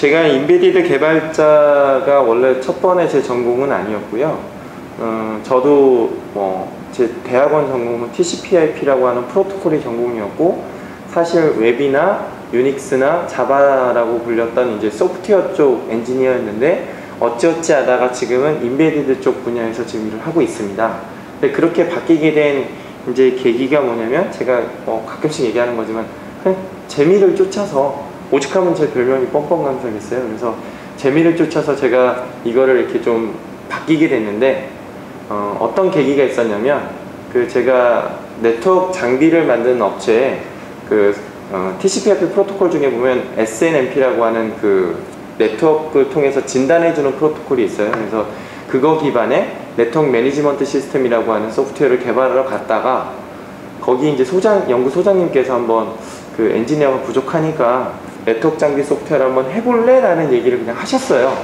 제가 인베디드 개발자가 원래 첫 번에 제 전공은 아니었고요. 저도 제 대학원 전공은 TCP/IP라고 하는 프로토콜이 전공이었고, 사실 웹이나 유닉스나 자바라고 불렸던 이제 소프트웨어 쪽 엔지니어였는데, 어찌어찌 하다가 지금은 인베디드 쪽 분야에서 지금 일을 하고 있습니다. 근데 그렇게 바뀌게 된 이제 계기가 뭐냐면, 제가 가끔씩 얘기하는 거지만 그냥 재미를 쫓아서, 오죽하면 제 별명이 뻔뻔강사겠어요. 그래서 재미를 쫓아서 제가 이거를 이렇게 좀 바뀌게 됐는데, 어떤 계기가 있었냐면, 제가 네트워크 장비를 만드는 업체에 TCP/IP 프로토콜 중에 보면 SNMP라고 하는 네트워크 통해서 진단해주는 프로토콜이 있어요. 그래서 그거 기반의 네트워크 매니지먼트 시스템이라고 하는 소프트웨어를 개발하러 갔다가, 거기 이제 연구소장님께서 한번 엔지니어가 부족하니까 네트워크 장비 소프트웨어를 한번 해볼래? 라는 얘기를 그냥 하셨어요.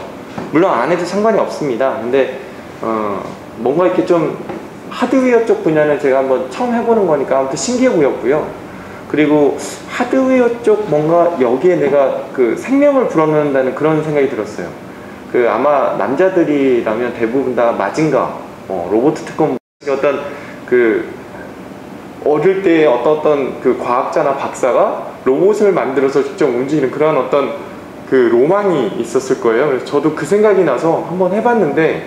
물론 안 해도 상관이 없습니다. 근데 뭔가 이렇게 좀 하드웨어 쪽 분야는 제가 한번 처음 해보는 거니까 아무튼 신기해 보였고요. 그리고 하드웨어 쪽 뭔가 여기에 내가 생명을 불어넣는다는 그런 생각이 들었어요. 아마 남자들이라면 대부분 다 마징가, 로봇 특검, 어떤 어릴 때 어떤 과학자나 박사가 로봇을 만들어서 직접 움직이는 그런 어떤 로망이 있었을 거예요. 그래서 저도 그 생각이 나서 한번 해봤는데,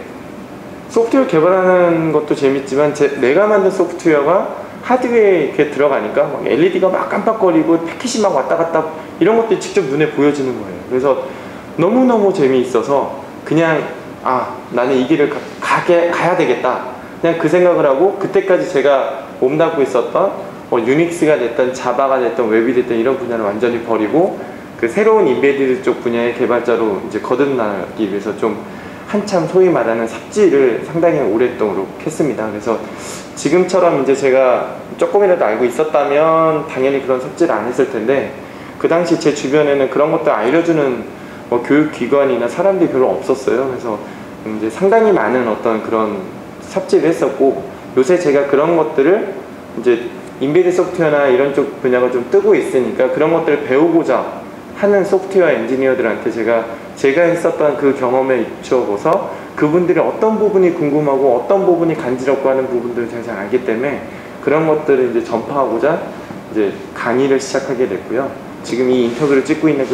소프트웨어 개발하는 것도 재밌지만 내가 만든 소프트웨어가 하드웨어에 이렇게 들어가니까 막 LED가 막 깜빡거리고 패킷이 막 왔다 갔다 이런 것들이 직접 눈에 보여지는 거예요. 그래서 너무너무 재미있어서 그냥 나는 이 길을 가야 되겠다, 그냥 그 생각을 하고, 그때까지 제가 몸담고 있었던 유닉스가 됐든 자바가 됐든 웹이 됐든 이런 분야를 완전히 버리고 새로운 인베디드 쪽 분야의 개발자로 이제 거듭나기 위해서 좀 한참 소위 말하는 삽질을 상당히 오랫동안 했습니다. 그래서 지금처럼 이제 제가 조금이라도 알고 있었다면 당연히 그런 삽질을 안 했을 텐데, 그 당시 제 주변에는 그런 것들 알려주는 교육기관이나 사람들이 별로 없었어요. 그래서 이제 상당히 많은 어떤 그런 삽질을 했었고, 요새 제가 그런 것들을 이제 인베디드 소프트웨어나 이런 쪽 분야가 좀 뜨고 있으니까 그런 것들을 배우고자 하는 소프트웨어 엔지니어들한테 제가 했었던 그 경험에 입혀서 그분들이 어떤 부분이 궁금하고 어떤 부분이 간지럽고 하는 부분들을 제가 잘 알기 때문에 그런 것들을 이제 전파하고자 이제 강의를 시작하게 됐고요. 지금 이 인터뷰를 찍고 있는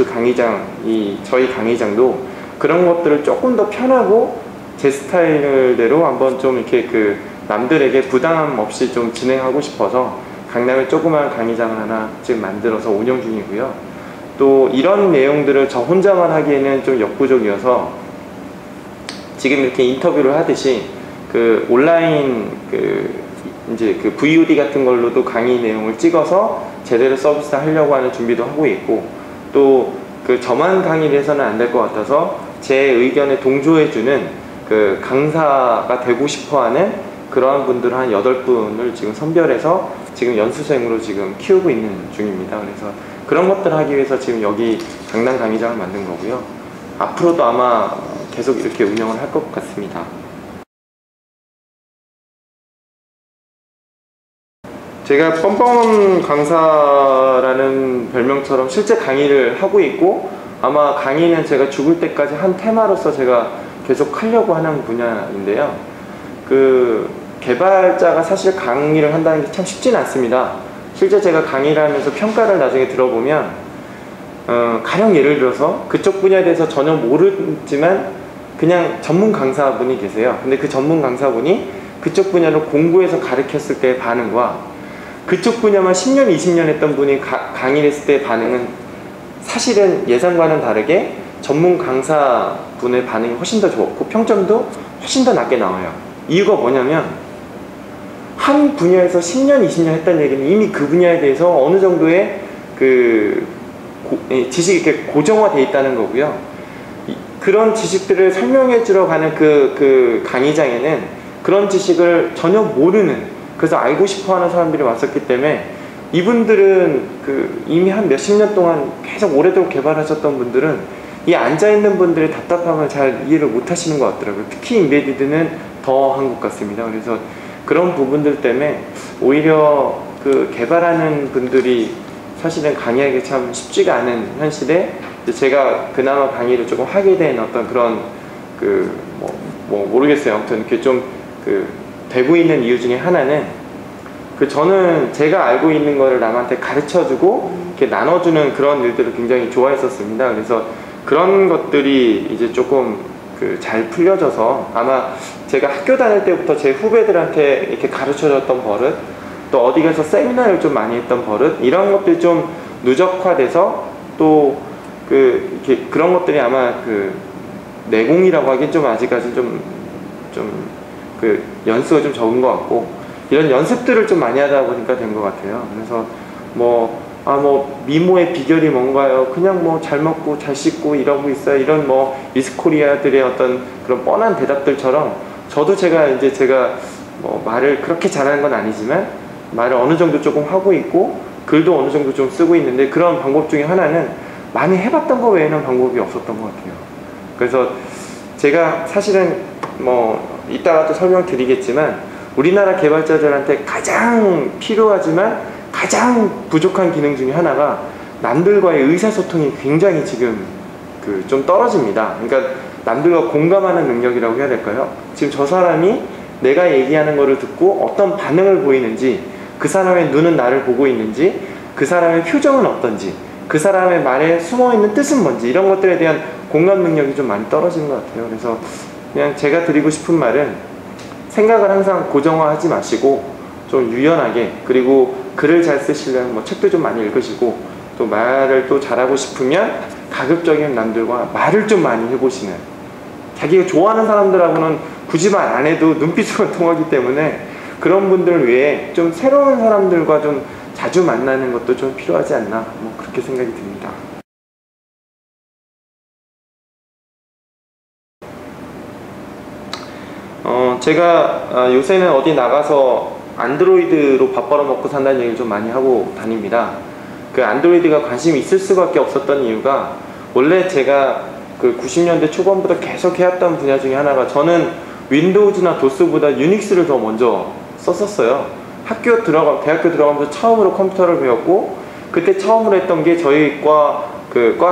저희 강의장도 그런 것들을 조금 더 편하고 제 스타일대로 한번 좀 이렇게 남들에게 부담 없이 좀 진행하고 싶어서 강남에 조그마한 강의장을 하나 지금 만들어서 운영 중이고요. 또 이런 내용들을 저 혼자만 하기에는 좀 역부족이어서 지금 이렇게 인터뷰를 하듯이 온라인 이제 VOD 같은 걸로도 강의 내용을 찍어서 제대로 서비스 하려고 하는 준비도 하고 있고, 또 저만 강의를 해서는 안 될 것 같아서 제 의견에 동조해주는 강사가 되고 싶어하는 그러한 분들 한 8분을 지금 선별해서 지금 연수생으로 지금 키우고 있는 중입니다. 그래서 그런 것들을 하기 위해서 지금 여기 강남 강의장을 만든 거고요. 앞으로도 아마 계속 이렇게 운영을 할 것 같습니다. 제가 뻔뻔 강사라는 별명처럼 실제 강의를 하고 있고, 아마 강의는 제가 죽을 때까지 한 테마로서 제가 계속 하려고 하는 분야인데요. 개발자가 사실 강의를 한다는 게 참 쉽지는 않습니다. 실제 제가 강의를 하면서 평가를 나중에 들어보면 가령 예를 들어서 그쪽 분야에 대해서 전혀 모르지만 그냥 전문 강사분이 계세요. 근데 그 전문 강사분이 그쪽 분야를 공부해서 가르쳤을 때의 반응과 그쪽 분야만 10년, 20년 했던 분이 강의를 했을 때의 반응은 사실은 예상과는 다르게 전문 강사분의 반응이 훨씬 더 좋고 평점도 훨씬 더 낮게 나와요. 이유가 뭐냐면 한 분야에서 10년, 20년 했다는 얘기는 이미 그 분야에 대해서 어느 정도의 지식이 이렇게 고정화되어 있다는 거고요. 그런 지식들을 설명해 주러 가는 강의장에는 그런 지식을 전혀 모르는, 그래서 알고 싶어 하는 사람들이 왔었기 때문에 이분들은 이미 한 몇십 년 동안 계속 오래도록 개발하셨던 분들은 이 앉아있는 분들의 답답함을 잘 이해를 못 하시는 것 같더라고요. 특히 인베디드는 더 한 것 같습니다. 그래서 그런 부분들 때문에 오히려 개발하는 분들이 사실은 강의하기 참 쉽지가 않은 현실에 제가 그나마 강의를 조금 하게 된 어떤 그런 모르겠어요. 아무튼 이렇게 좀 되고 있는 이유 중에 하나는 저는 제가 알고 있는 거를 남한테 가르쳐주고 이렇게 나눠주는 그런 일들을 굉장히 좋아했었습니다. 그래서 그런 것들이 이제 조금 잘 풀려져서 아마 제가 학교 다닐 때부터 제 후배들한테 이렇게 가르쳐줬던 버릇, 또 어디 가서 세미나를 좀 많이 했던 버릇, 이런 것들이 좀 누적화돼서 또 이렇게 그런 것들이 아마 내공이라고 하긴 좀 아직까지 연수가 좀 적은 것 같고, 이런 연습들을 좀 많이 하다 보니까 된 것 같아요. 그래서 미모의 비결이 뭔가요? 그냥 잘 먹고 잘 씻고 이러고 있어요. 이런 미스코리아들의 어떤 그런 뻔한 대답들처럼 저도 제가 말을 그렇게 잘하는 건 아니지만 말을 어느 정도 조금 하고 있고 글도 어느 정도 좀 쓰고 있는데, 그런 방법 중에 하나는 많이 해봤던 거 외에는 방법이 없었던 것 같아요. 그래서 제가 사실은 이따가 또 설명드리겠지만 우리나라 개발자들한테 가장 필요하지만 가장 부족한 기능 중에 하나가 남들과의 의사소통이 굉장히 지금 좀 떨어집니다. 그러니까 남들과 공감하는 능력이라고 해야 될까요? 지금 저 사람이 내가 얘기하는 거를 듣고 어떤 반응을 보이는지, 그 사람의 눈은 나를 보고 있는지, 그 사람의 표정은 어떤지, 그 사람의 말에 숨어있는 뜻은 뭔지, 이런 것들에 대한 공감 능력이 좀 많이 떨어지는 것 같아요. 그래서 그냥 제가 드리고 싶은 말은 생각을 항상 고정화하지 마시고 좀 유연하게, 그리고 글을 잘 쓰시려면 책도 좀 많이 읽으시고, 또 말을 또 잘하고 싶으면 가급적이면 남들과 말을 좀 많이 해보시는, 자기가 좋아하는 사람들하고는 굳이 말 안 해도 눈빛으로 통하기 때문에 그런 분들을 위해 좀 새로운 사람들과 좀 자주 만나는 것도 좀 필요하지 않나, 그렇게 생각이 듭니다. 제가 요새는 어디 나가서 안드로이드로 밥 벌어먹고 산다는 얘기를 좀 많이 하고 다닙니다. 안드로이드가 관심이 있을 수밖에 없었던 이유가, 원래 제가 90년대 초반부터 계속 해왔던 분야 중에 하나가, 저는 윈도우즈나 도스보다 유닉스를 더 먼저 썼었어요. 대학교 들어가면서 처음으로 컴퓨터를 배웠고, 그때 처음으로 했던 게 저희 과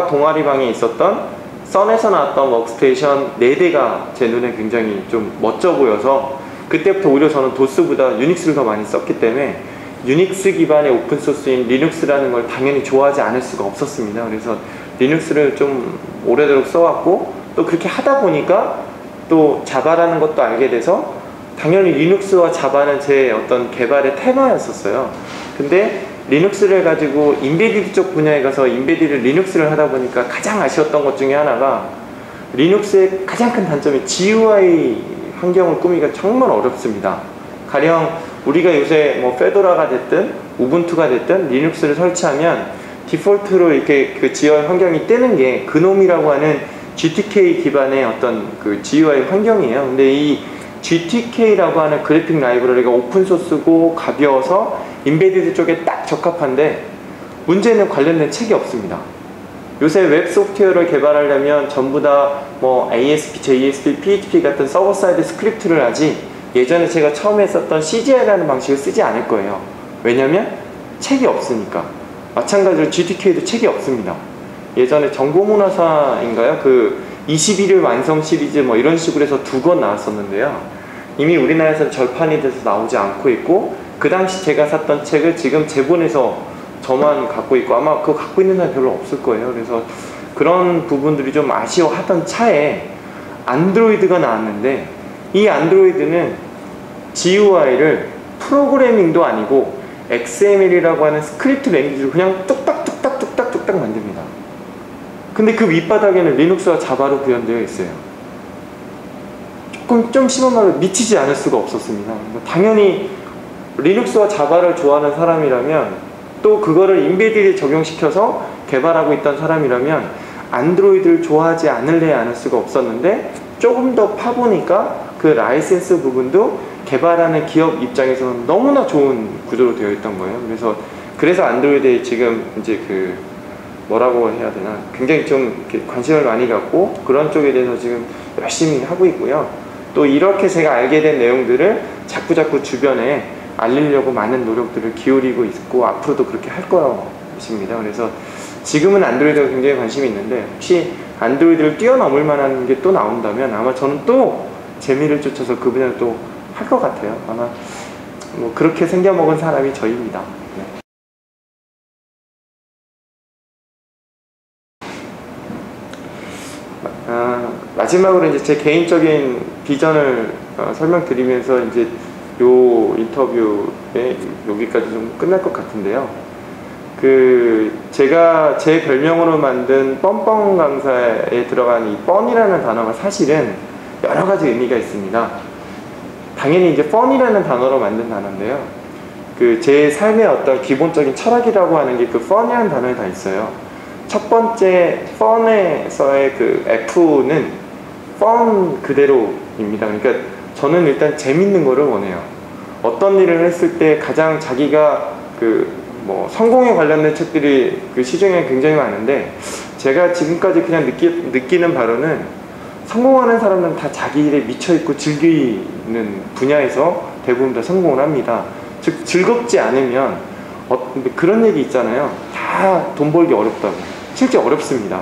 동아리방에 있었던 선에서 나왔던 워크스테이션 4대가 제 눈에 굉장히 좀 멋져 보여서, 그때부터 오히려 저는 도스보다 유닉스를 더 많이 썼기 때문에 유닉스 기반의 오픈소스인 리눅스라는 걸 당연히 좋아하지 않을 수가 없었습니다. 그래서 리눅스를 좀 오래도록 써왔고, 또 그렇게 하다 보니까 또 자바라는 것도 알게 돼서 당연히 리눅스와 자바는 제 어떤 개발의 테마였었어요. 근데 리눅스를 가지고 인베디드 쪽 분야에 가서 인베디드 리눅스를 하다 보니까 가장 아쉬웠던 것 중에 하나가, 리눅스의 가장 큰 단점이 GUI 환경을 꾸미기가 정말 어렵습니다. 가령 우리가 요새 페도라가 됐든 우분투가 됐든 리눅스를 설치하면 디폴트로 이렇게 GUI 환경이 뜨는 게 그놈이라고 하는 GTK 기반의 어떤 GUI 환경이에요. 근데 이 GTK라고 하는 그래픽 라이브러리가 오픈소스고 가벼워서 인베디드 쪽에 딱 적합한데, 문제는 관련된 책이 없습니다. 요새 웹 소프트웨어를 개발하려면 전부 다 ASP, JSP, PHP 같은 서버 사이드 스크립트를 하지, 예전에 제가 처음에 썼던 CGI라는 방식을 쓰지 않을 거예요. 왜냐면 책이 없으니까. 마찬가지로 GTK도 책이 없습니다. 예전에 정보문화사인가요? 21일 완성 시리즈 이런 식으로 해서 2권 나왔었는데요. 이미 우리나라에서는 절판이 돼서 나오지 않고 있고, 그 당시 제가 샀던 책을 지금 재본해서 저만 갖고 있고, 아마 그거 갖고 있는 사람 별로 없을 거예요. 그래서 그런 부분들이 좀 아쉬워하던 차에 안드로이드가 나왔는데, 이 안드로이드는 GUI를 프로그래밍도 아니고 XML이라고 하는 스크립트 랭귀지로 그냥 뚝딱뚝딱뚝딱뚝딱 만듭니다. 근데 그 윗바닥에는 리눅스와 자바로 구현되어 있어요. 좀 심한 말로 미치지 않을 수가 없었습니다. 당연히 리눅스와 자바를 좋아하는 사람이라면, 또 그거를 인베디드에 적용시켜서 개발하고 있던 사람이라면 안드로이드를 좋아하지 않을 수가 없었는데, 조금 더 파보니까 그 라이센스 부분도 개발하는 기업 입장에서는 너무나 좋은 구조로 되어 있던 거예요. 그래서 안드로이드에 지금 이제 뭐라고 해야 되나, 굉장히 좀 관심을 많이 갖고 그런 쪽에 대해서 지금 열심히 하고 있고요. 또 이렇게 제가 알게 된 내용들을 자꾸자꾸 주변에 알리려고 많은 노력들을 기울이고 있고, 앞으로도 그렇게 할 것입니다. 그래서 지금은 안드로이드가 굉장히 관심이 있는데 혹시 안드로이드를 뛰어넘을 만한 게 또 나온다면 아마 저는 또 재미를 쫓아서 그 분야를 또 할 것 같아요. 아마 뭐 그렇게 생겨먹은 사람이 저입니다. 네. 마지막으로 이제 제 개인적인 비전을 설명드리면서 이제 요 인터뷰에 여기까지 좀 끝날 것 같은데요. 제가 제 별명으로 만든 뻔뻔 강사에 들어간 이 뻔이라는 단어가 사실은 여러 가지 의미가 있습니다. 당연히 이제 펀이라는 단어로 만든 단어인데요. 제 삶의 어떤 기본적인 철학이라고 하는 게 펀이라는 단어에 다 있어요. 첫 번째 펀에서의 F는 펀 그대로입니다. 그러니까 저는 일단 재밌는 거를 원해요. 어떤 일을 했을 때 가장 자기가 뭐 성공에 관련된 책들이 시중에 굉장히 많은데 제가 지금까지 그냥 느끼는 바로는 성공하는 사람들은 다 자기 일에 미쳐있고 즐기는 분야에서 대부분 다 성공을 합니다. 즉 즐겁지 않으면 그런 얘기 있잖아요. 다 돈 벌기 어렵다고. 실제 어렵습니다.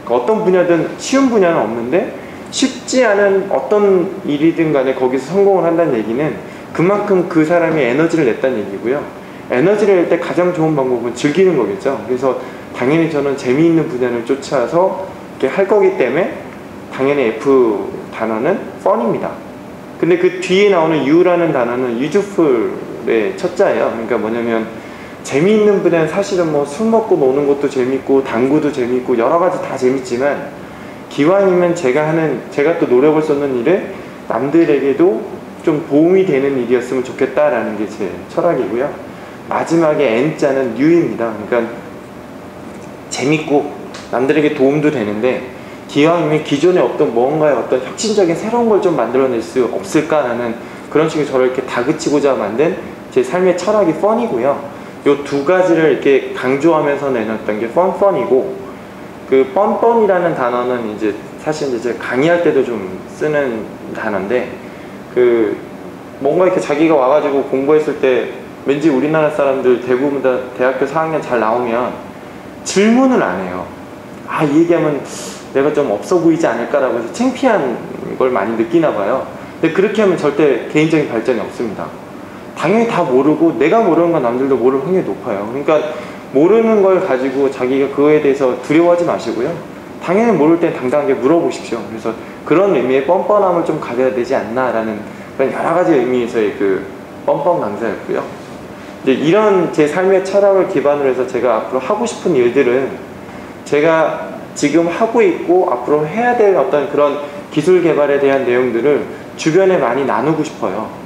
어떤 분야든 쉬운 분야는 없는데 쉽지 않은 어떤 일이든 간에 거기서 성공을 한다는 얘기는 그만큼 그 사람이 에너지를 냈다는 얘기고요. 에너지를 낼 때 가장 좋은 방법은 즐기는 거겠죠. 그래서 당연히 저는 재미있는 분야를 쫓아서 이렇게 할 거기 때문에 당연히 F 단어는 펀입니다. 근데 그 뒤에 나오는 U라는 단어는 유즈풀의 첫자예요. 그러니까 뭐냐면 재미있는 분야는 사실은 뭐 술 먹고 노는 것도 재밌고 당구도 재밌고 여러 가지 다 재밌지만 기왕이면 제가 또 노력을 쏟는 일에 남들에게도 좀 도움이 되는 일이었으면 좋겠다라는 게 제 철학이고요. 마지막에 N자는 U입니다. 그러니까 재밌고 남들에게 도움도 되는데 기왕이면 기존에 없던 뭔가의 어떤 혁신적인 새로운 걸 좀 만들어낼 수 없을까라는 그런 식으로 저를 이렇게 다그치고자 만든 제 삶의 철학이 펀이고요. 요 두 가지를 이렇게 강조하면서 내놨던 게 펀이고 뻔뻔이라는 단어는 이제 사실 이제 강의할 때도 좀 쓰는 단어인데 뭔가 이렇게 자기가 와가지고 공부했을 때 왠지 우리나라 사람들 대부분 다 대학교 4학년 잘 나오면 질문을 안 해요. 이 얘기하면 내가 좀 없어 보이지 않을까라고 해서 창피한 걸 많이 느끼나 봐요. 근데 그렇게 하면 절대 개인적인 발전이 없습니다. 당연히 다 모르고 내가 모르는 건 남들도 모를 확률이 높아요. 그러니까 모르는 걸 가지고 자기가 그거에 대해서 두려워하지 마시고요. 당연히 모를 땐 당당하게 물어보십시오. 그래서 그런 의미의 뻔뻔함을 좀 가져야 되지 않나라는 그런 여러 가지 의미에서의 뻔뻔 강사였고요. 이제 이런 제 삶의 철학을 기반으로 해서 제가 앞으로 하고 싶은 일들은 제가 지금 하고 있고 앞으로 해야 될 어떤 그런 기술 개발에 대한 내용들을 주변에 많이 나누고 싶어요.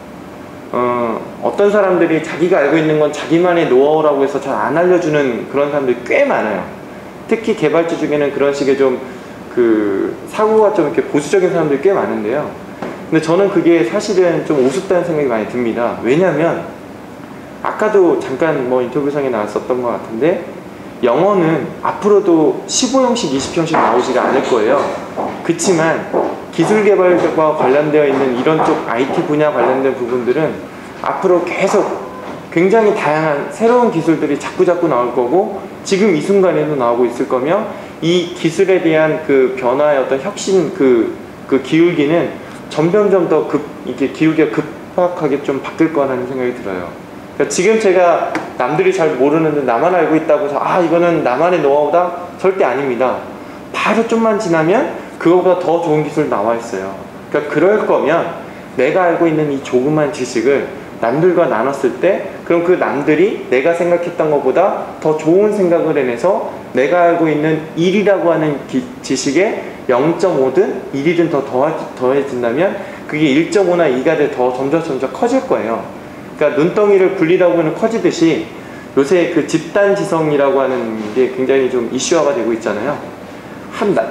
어떤 사람들이 자기가 알고 있는 건 자기만의 노하우라고 해서 잘 안 알려주는 그런 사람들이 꽤 많아요. 특히 개발자 중에는 그런 식의 좀 사고가 좀 이렇게 보수적인 사람들이 꽤 많은데요. 근데 저는 그게 사실은 좀 우습다는 생각이 많이 듭니다. 왜냐면 아까도 잠깐 뭐 인터뷰상에 나왔었던 것 같은데 영어는 앞으로도 15형식, 20형식 나오지가 않을 거예요. 그치만 기술개발과 관련되어 있는 이런 쪽 IT 분야 관련된 부분들은 앞으로 계속 굉장히 다양한 새로운 기술들이 자꾸자꾸 나올 거고 지금 이 순간에도 나오고 있을 거며 이 기술에 대한 변화의 어떤 혁신 기울기는 점점점 더 이게 기울기가 급박하게 좀 바뀔 거라는 생각이 들어요. 그러니까 지금 제가 남들이 잘 모르는데 나만 알고 있다고 해서 이거는 나만의 노하우다? 절대 아닙니다. 바로 좀만 지나면 그거보다 더 좋은 기술 나와 있어요. 그러니까 그럴 거면 내가 알고 있는 이 조그만 지식을 남들과 나눴을 때 그럼 그 남들이 내가 생각했던 것보다 더 좋은 생각을 해내서 내가 알고 있는 1이라고 하는 지식에 0.5든 1이든 더 더해진다면 그게 1.5나 2가 더 점점 커질 거예요. 그러니까 눈덩이를 굴리다 보면 커지듯이 요새 집단지성이라고 하는 게 굉장히 좀 이슈화가 되고 있잖아요.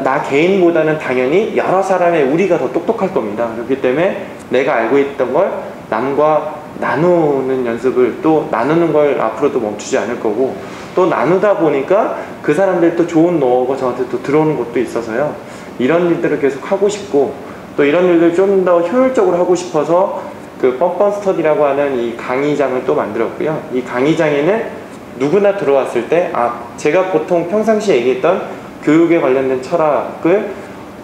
나 개인보다는 당연히 여러 사람의 우리가 더 똑똑할 겁니다. 그렇기 때문에 내가 알고 있던 걸 남과 나누는 연습을 또 나누는 걸 앞으로도 멈추지 않을 거고 또 나누다 보니까 그 사람들 또 좋은 노하우가 저한테 또 들어오는 것도 있어서요. 이런 일들을 계속 하고 싶고 또 이런 일들을 좀 더 효율적으로 하고 싶어서 뻔뻔 스터디라고 하는 이 강의장을 또 만들었고요. 이 강의장에는 누구나 들어왔을 때 제가 보통 평상시에 얘기했던 교육에 관련된 철학을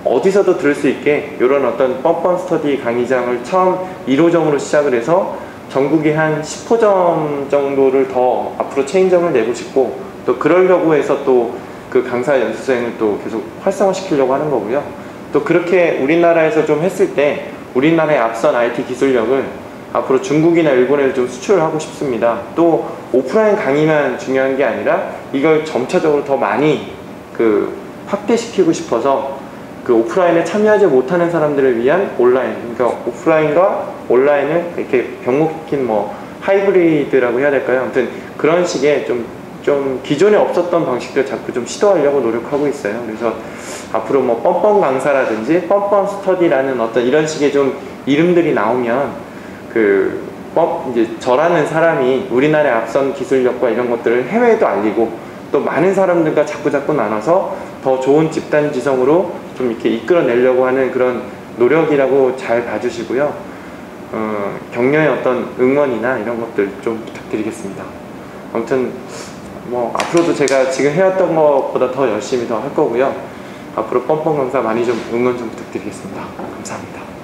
어디서도 들을 수 있게 이런 어떤 뻔뻔 스터디 강의장을 처음 1호점으로 시작을 해서 전국에 한 10호점 정도를 더 앞으로 체인점을 내고 싶고, 또 그러려고 해서 또 그 강사 연수생을 또 계속 활성화 시키려고 하는 거고요. 또 그렇게 우리나라에서 좀 했을 때 우리나라의 앞선 IT 기술력을 앞으로 중국이나 일본에 좀 수출을 하고 싶습니다. 또 오프라인 강의만 중요한 게 아니라 이걸 점차적으로 더 많이 확대시키고 싶어서 그 오프라인에 참여하지 못하는 사람들을 위한 온라인, 그러니까 오프라인과 온라인을 이렇게 병목시킨 하이브리드라고 해야 될까요? 아무튼 그런 식의 좀 기존에 없었던 방식들 자꾸 좀 시도하려고 노력하고 있어요. 그래서 앞으로 뻔뻔 강사라든지 뻔뻔 스터디라는 어떤 이런 식의 좀 이름들이 나오면 이제 저라는 사람이 우리나라의 앞선 기술력과 이런 것들을 해외에도 알리고 또 많은 사람들과 자꾸 나눠서 더 좋은 집단 지성으로 좀 이렇게 이끌어내려고 하는 그런 노력이라고 잘 봐주시고요. 격려의 어떤 응원이나 이런 것들 좀 부탁드리겠습니다. 아무튼 앞으로도 제가 지금 해왔던 것보다 더 열심히 더 할 거고요. 앞으로 뻔뻔 강사 많이 좀 응원 좀 부탁드리겠습니다. 감사합니다.